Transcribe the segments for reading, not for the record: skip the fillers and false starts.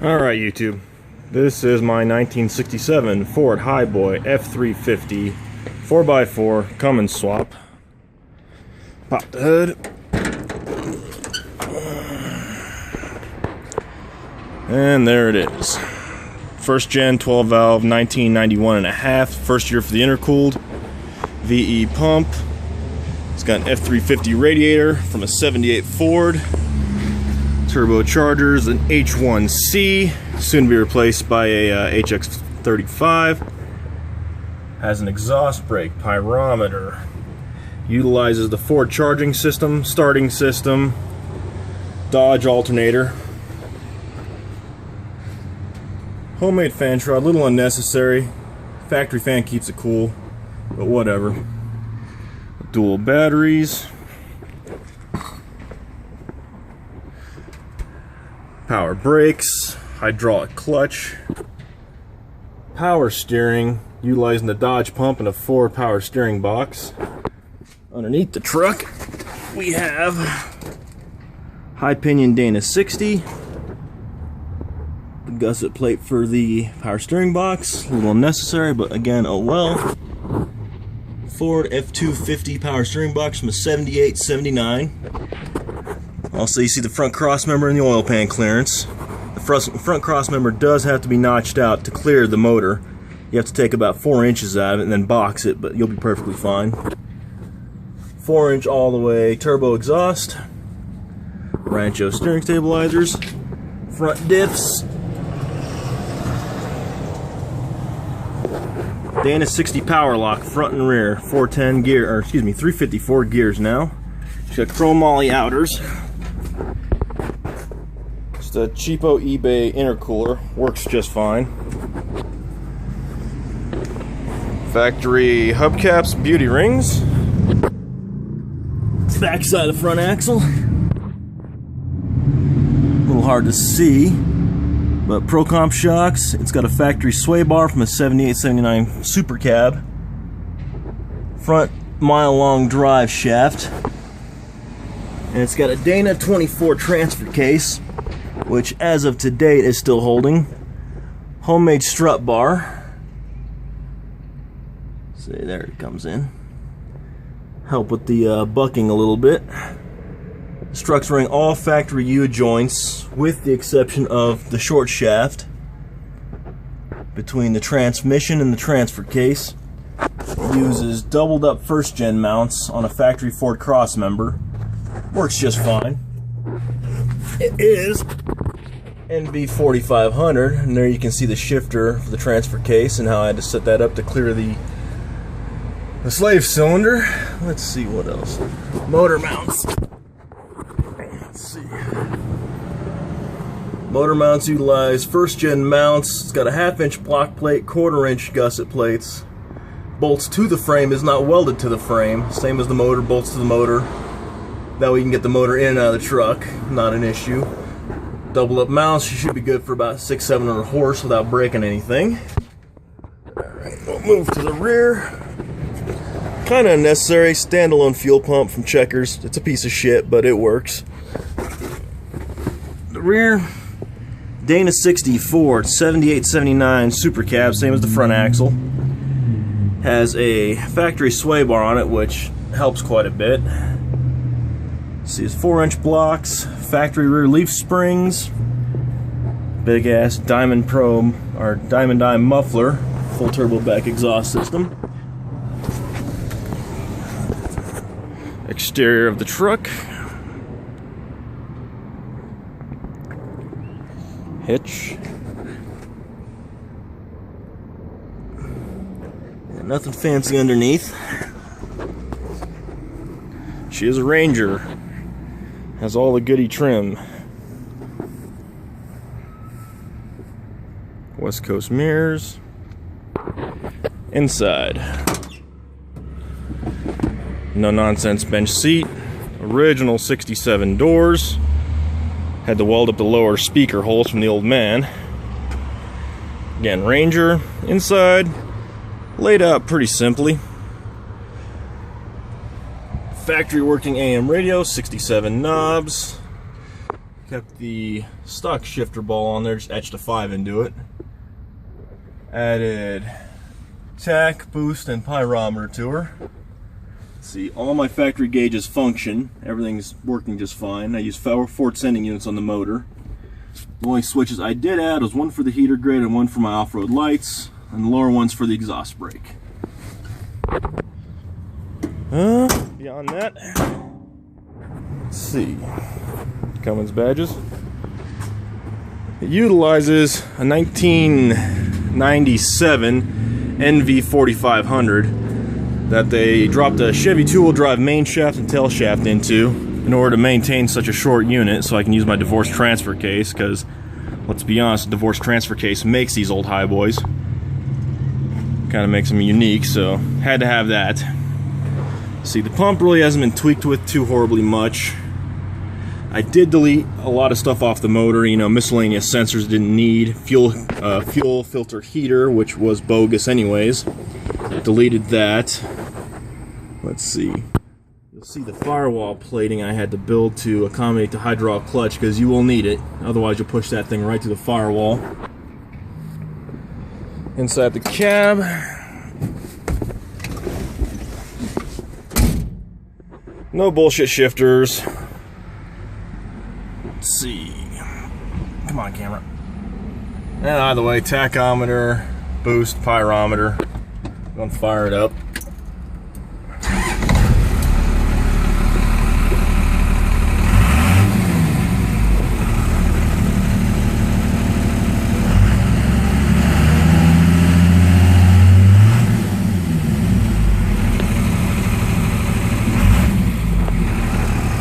Alright YouTube, this is my 1967 Ford Highboy F250 4x4 Cummins swap. Pop the hood. And there it is. First gen 12 valve 1991 and a half, first year for the intercooled VE pump. It's got an F350 radiator from a 78 Ford. Turbochargers, an H1C, soon to be replaced by a HX35. Has an exhaust brake, pyrometer. Utilizes the Ford charging system, starting system, Dodge alternator. Homemade fan shroud, a little unnecessary. Factory fan keeps it cool, but whatever. Dual batteries. Power brakes, hydraulic clutch, power steering, utilizing the Dodge pump and a Ford power steering box. Underneath the truck, we have high pinion Dana 60, the gusset plate for the power steering box, a little unnecessary, but again, oh well. Ford F250 power steering box from a 78-79. Also, you see the front cross member and the oil pan clearance. The front cross member does have to be notched out to clear the motor. You have to take about 4 inches out of it and then box it, but you'll be perfectly fine. 4-inch all the way turbo exhaust. Rancho steering stabilizers. Front diffs. Dana 60 power lock, front and rear. 410 gear, or excuse me, 354 gears now. She's got chrome molly outers. The cheapo eBay intercooler works just fine. Factory hubcaps, beauty rings. Back side of the front axle. A little hard to see, but Pro Comp shocks. It's got a factory sway bar from a 78-79 Super Cab. Front mile-long drive shaft. And it's got a Dana 24 transfer case, which as of to date is still holding. Homemade strut bar. See, there it comes in. Help with the bucking a little bit. Structuring all factory U joints with the exception of the short shaft between the transmission and the transfer case. Uses doubled up first gen mounts on a factory Ford cross member. Works just fine. It is NB 4500, and there you can see the shifter for the transfer case and how I had to set that up to clear the slave cylinder. Let's see what else. Motor mounts. Let's see. Motor mounts utilize first gen mounts. It's got a 1/2-inch block plate, 1/4-inch gusset plates. Bolts to the frame, is not welded to the frame. Same as the motor, bolts to the motor. That way you can get the motor in and out of the truck, not an issue. Double up mounts, you should be good for about 600-700 horse without breaking anything. Alright, we'll move to the rear. Kind of unnecessary, standalone fuel pump from Checkers. It's a piece of shit, but it works. The rear, Dana 60 Ford 78-79 Super Cab, same as the front axle. Has a factory sway bar on it, which helps quite a bit. See, it's 4-inch blocks, factory rear leaf springs, big ass Diamond Pro or Diamond Dime muffler, full turbo back exhaust system. Exterior of the truck. Hitch. And nothing fancy underneath. She is a Ranger. Has all the goody trim. West Coast mirrors. Inside. No nonsense bench seat. Original 67 doors. Had to weld up the lower speaker holes from the old man. Again, Ranger. Inside. Laid out pretty simply. Factory working AM radio, 67 knobs. Kept the stock shifter ball on there, just etched a 5 into it. Added tack, boost, and pyrometer to her. Let's see, all my factory gauges function. Everything's working just fine. I use Ford sending units on the motor. The only switches I did add was one for the heater grid and one for my off-road lights, and the lower one's for the exhaust brake. Beyond that, let's see, Cummins badges. It utilizes a 1997 NV 4500 that they dropped a Chevy two-wheel drive main shaft and tail shaft into in order to maintain such a short unit, so I can use my divorce transfer case, because let's be honest, the divorce transfer case makes these old highboys. Kind of makes them unique, so had to have that. See, the pump really hasn't been tweaked with too horribly much. I did delete a lot of stuff off the motor, you know, miscellaneous sensors didn't need, fuel filter heater, which was bogus anyways. Deleted that. Let's see. You'll see the firewall plating I had to build to accommodate the hydraulic clutch, because you will need it. Otherwise you'll push that thing right to the firewall. Inside the cab, no bullshit shifters. Let's see. Come on, camera. And either way, tachometer, boost, pyrometer. I'm gonna fire it up.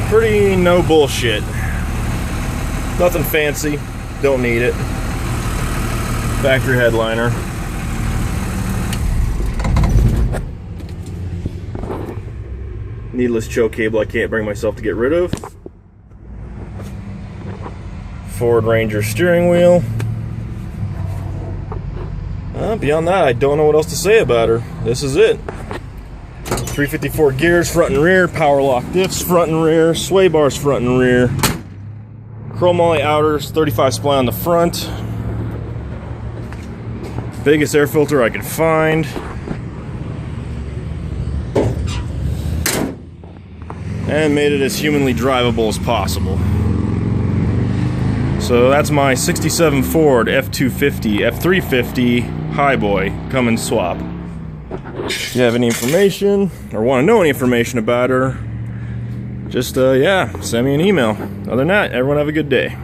Pretty no bullshit. Nothing fancy. Don't need it. Factory headliner. Needless choke cable I can't bring myself to get rid of. Ford Ranger steering wheel. Beyond that, I don't know what else to say about her. This is it. 354 gears, front and rear, power lock diffs, front and rear, sway bars, front and rear, chromoly outers, 35 spline on the front, biggest air filter I could find, and made it as humanly drivable as possible. So that's my 67 Ford F250, F350 Highboy Cummins swap. If you have any information or want to know any information about her, just yeah, send me an email. Other than that, everyone have a good day.